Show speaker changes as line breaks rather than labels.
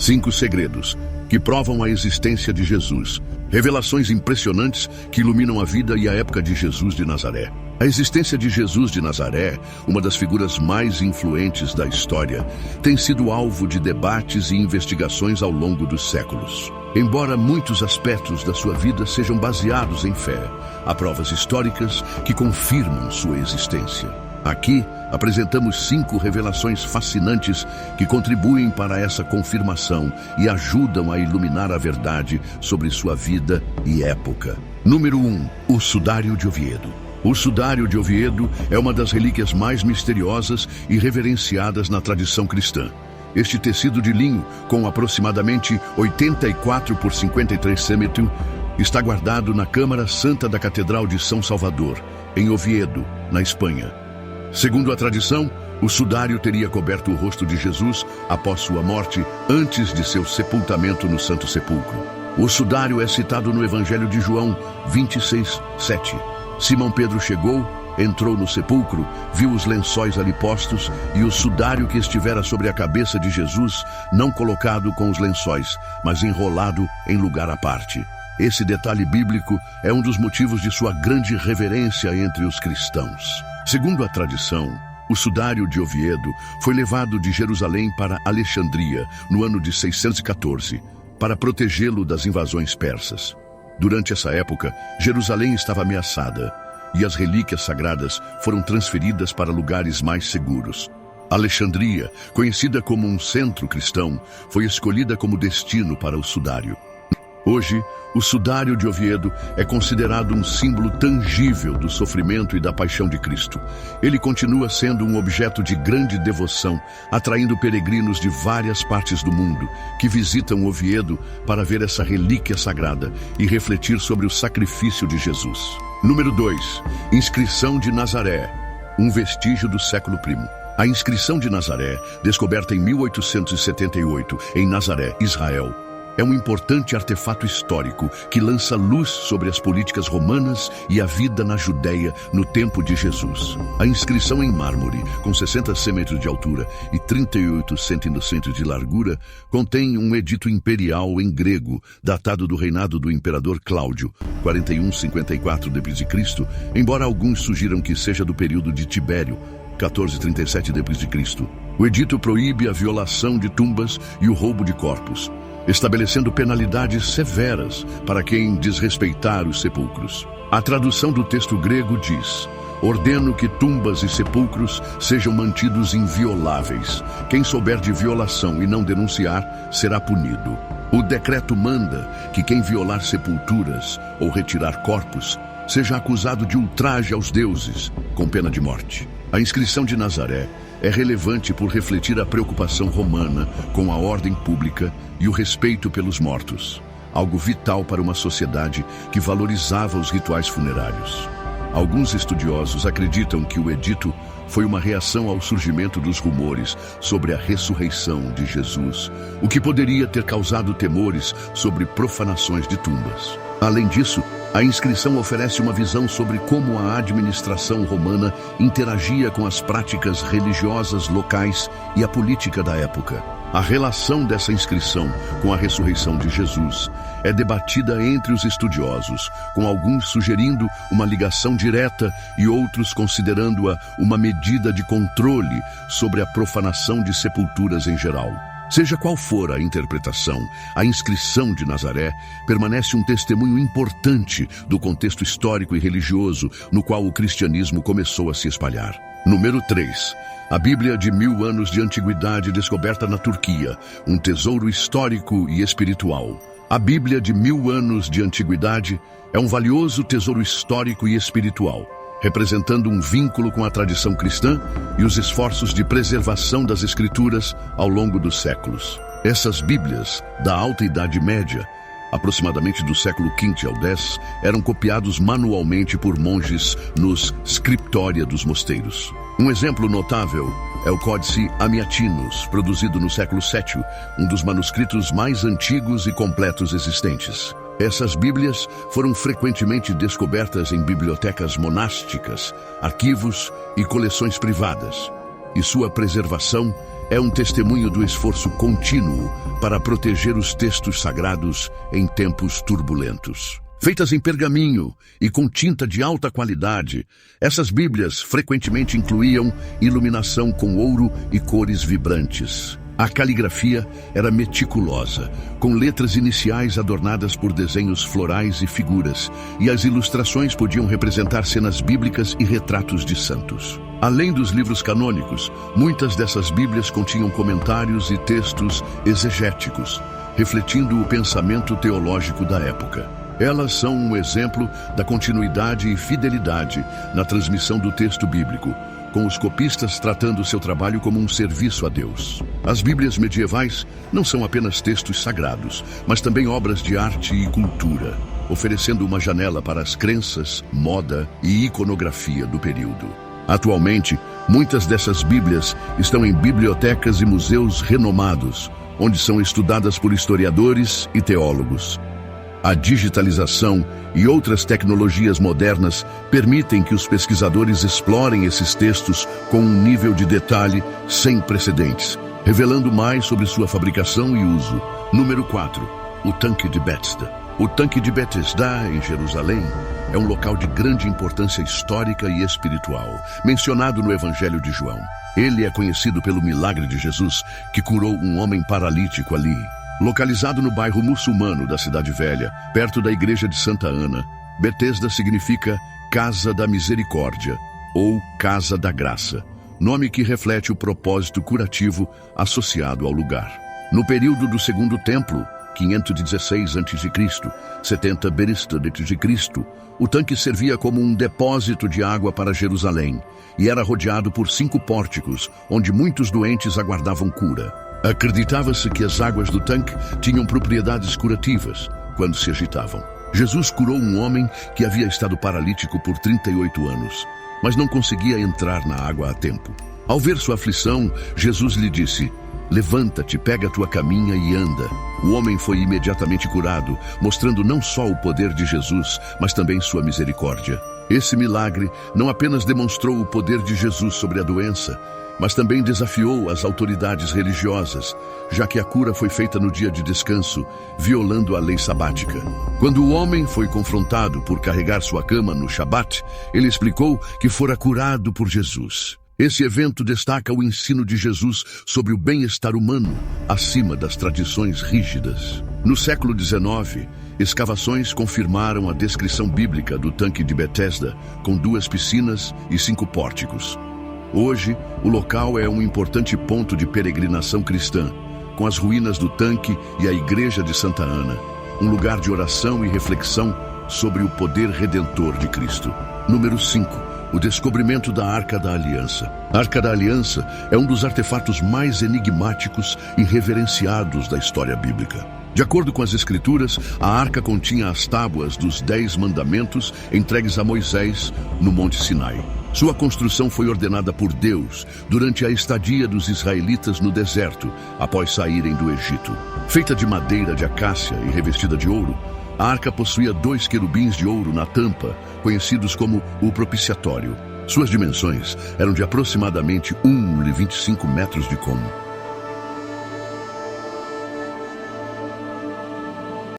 5 segredos que provam a existência de Jesus. Revelações impressionantes que iluminam a vida e a época de Jesus de Nazaré. A existência de Jesus de Nazaré, uma das figuras mais influentes da história, tem sido alvo de debates e investigações ao longo dos séculos. Embora muitos aspectos da sua vida sejam baseados em fé, há provas históricas que confirmam sua existência. Aqui, apresentamos 5 revelações fascinantes que contribuem para essa confirmação e ajudam a iluminar a verdade sobre sua vida e época. Número 1. O Sudário de Oviedo. O Sudário de Oviedo é uma das relíquias mais misteriosas e reverenciadas na tradição cristã. Este tecido de linho, com aproximadamente 84 por 53 centímetros, está guardado na Câmara Santa da Catedral de São Salvador, em Oviedo, na Espanha. Segundo a tradição, o sudário teria coberto o rosto de Jesus após sua morte, antes de seu sepultamento no Santo Sepulcro. O sudário é citado no Evangelho de João 26:7. Simão Pedro chegou, entrou no sepulcro, viu os lençóis ali postos e o sudário que estivera sobre a cabeça de Jesus, não colocado com os lençóis, mas enrolado em lugar à parte. Esse detalhe bíblico é um dos motivos de sua grande reverência entre os cristãos. Segundo a tradição, o sudário de Oviedo foi levado de Jerusalém para Alexandria no ano de 614, para protegê-lo das invasões persas. Durante essa época, Jerusalém estava ameaçada e as relíquias sagradas foram transferidas para lugares mais seguros. Alexandria, conhecida como um centro cristão, foi escolhida como destino para o sudário. Hoje, o sudário de Oviedo é considerado um símbolo tangível do sofrimento e da paixão de Cristo. Ele continua sendo um objeto de grande devoção, atraindo peregrinos de várias partes do mundo que visitam Oviedo para ver essa relíquia sagrada e refletir sobre o sacrifício de Jesus. Número 2. Inscrição de Nazaré, um vestígio do século I. A inscrição de Nazaré, descoberta em 1878 em Nazaré, Israel, é um importante artefato histórico que lança luz sobre as políticas romanas e a vida na Judéia no tempo de Jesus. A inscrição em mármore, com 60 centímetros de altura e 38 centímetros de largura, contém um edito imperial em grego, datado do reinado do imperador Cláudio, 41-54 d.C., embora alguns sugiram que seja do período de Tibério, 1437 d.C. O edito proíbe a violação de tumbas e o roubo de corpos, estabelecendo penalidades severas para quem desrespeitar os sepulcros. A tradução do texto grego diz: ordeno que tumbas e sepulcros sejam mantidos invioláveis. Quem souber de violação e não denunciar, será punido. O decreto manda que quem violar sepulturas ou retirar corpos seja acusado de ultraje aos deuses, com pena de morte. A inscrição de Nazaré é relevante por refletir a preocupação romana com a ordem pública e o respeito pelos mortos, algo vital para uma sociedade que valorizava os rituais funerários. Alguns estudiosos acreditam que o edito foi uma reação ao surgimento dos rumores sobre a ressurreição de Jesus, o que poderia ter causado temores sobre profanações de tumbas. Além disso, a inscrição oferece uma visão sobre como a administração romana interagia com as práticas religiosas locais e a política da época. A relação dessa inscrição com a ressurreição de Jesus é debatida entre os estudiosos, com alguns sugerindo uma ligação direta e outros considerando-a uma medida de controle sobre a profanação de sepulturas em geral. Seja qual for a interpretação, a inscrição de Nazaré permanece um testemunho importante do contexto histórico e religioso no qual o cristianismo começou a se espalhar. Número 3. A Bíblia de 1000 anos de antiguidade descoberta na Turquia, um tesouro histórico e espiritual. A Bíblia de 1000 anos de antiguidade é um valioso tesouro histórico e espiritual, representando um vínculo com a tradição cristã e os esforços de preservação das Escrituras ao longo dos séculos. Essas Bíblias, da Alta Idade Média, aproximadamente do século V ao X, eram copiados manualmente por monges nos scriptória dos mosteiros. Um exemplo notável é o Códice Amiatinus, produzido no século VII, um dos manuscritos mais antigos e completos existentes. Essas Bíblias foram frequentemente descobertas em bibliotecas monásticas, arquivos e coleções privadas, e sua preservação é um testemunho do esforço contínuo para proteger os textos sagrados em tempos turbulentos. Feitas em pergaminho e com tinta de alta qualidade, essas Bíblias frequentemente incluíam iluminação com ouro e cores vibrantes. A caligrafia era meticulosa, com letras iniciais adornadas por desenhos florais e figuras, e as ilustrações podiam representar cenas bíblicas e retratos de santos. Além dos livros canônicos, muitas dessas Bíblias continham comentários e textos exegéticos, refletindo o pensamento teológico da época. Elas são um exemplo da continuidade e fidelidade na transmissão do texto bíblico, com os copistas tratando seu trabalho como um serviço a Deus. As Bíblias medievais não são apenas textos sagrados, mas também obras de arte e cultura, oferecendo uma janela para as crenças, moda e iconografia do período. Atualmente, muitas dessas Bíblias estão em bibliotecas e museus renomados, onde são estudadas por historiadores e teólogos. A digitalização e outras tecnologias modernas permitem que os pesquisadores explorem esses textos com um nível de detalhe sem precedentes, revelando mais sobre sua fabricação e uso. Número 4. O Tanque de Betesda. O Tanque de Betesda, em Jerusalém, é um local de grande importância histórica e espiritual, mencionado no Evangelho de João. Ele é conhecido pelo milagre de Jesus, que curou um homem paralítico ali. Localizado no bairro muçulmano da Cidade Velha, perto da igreja de Santa Ana, Betesda significa Casa da Misericórdia ou Casa da Graça, nome que reflete o propósito curativo associado ao lugar. No período do Segundo Templo, 516 a.C., 70 b.C., o tanque servia como um depósito de água para Jerusalém e era rodeado por 5 pórticos, onde muitos doentes aguardavam cura. Acreditava-se que as águas do tanque tinham propriedades curativas quando se agitavam. Jesus curou um homem que havia estado paralítico por 38 anos, mas não conseguia entrar na água a tempo. Ao ver sua aflição, Jesus lhe disse: "Levanta-te, pega a tua caminha e anda." O homem foi imediatamente curado, mostrando não só o poder de Jesus, mas também sua misericórdia. Esse milagre não apenas demonstrou o poder de Jesus sobre a doença, mas também desafiou as autoridades religiosas, já que a cura foi feita no dia de descanso, violando a lei sabática. Quando o homem foi confrontado por carregar sua cama no Shabat, ele explicou que fora curado por Jesus. Esse evento destaca o ensino de Jesus sobre o bem-estar humano, acima das tradições rígidas. No século XIX, escavações confirmaram a descrição bíblica do tanque de Betesda, com 2 piscinas e 5 pórticos. Hoje, o local é um importante ponto de peregrinação cristã, com as ruínas do tanque e a igreja de Santa Ana, um lugar de oração e reflexão sobre o poder redentor de Cristo. Número 5. O descobrimento da Arca da Aliança. A Arca da Aliança é um dos artefatos mais enigmáticos e reverenciados da história bíblica. De acordo com as Escrituras, a arca continha as tábuas dos 10 mandamentos entregues a Moisés no Monte Sinai. Sua construção foi ordenada por Deus durante a estadia dos israelitas no deserto, após saírem do Egito. Feita de madeira de acácia e revestida de ouro, a arca possuía 2 querubins de ouro na tampa, conhecidos como o propiciatório. Suas dimensões eram de aproximadamente 1,25 metros de cômo.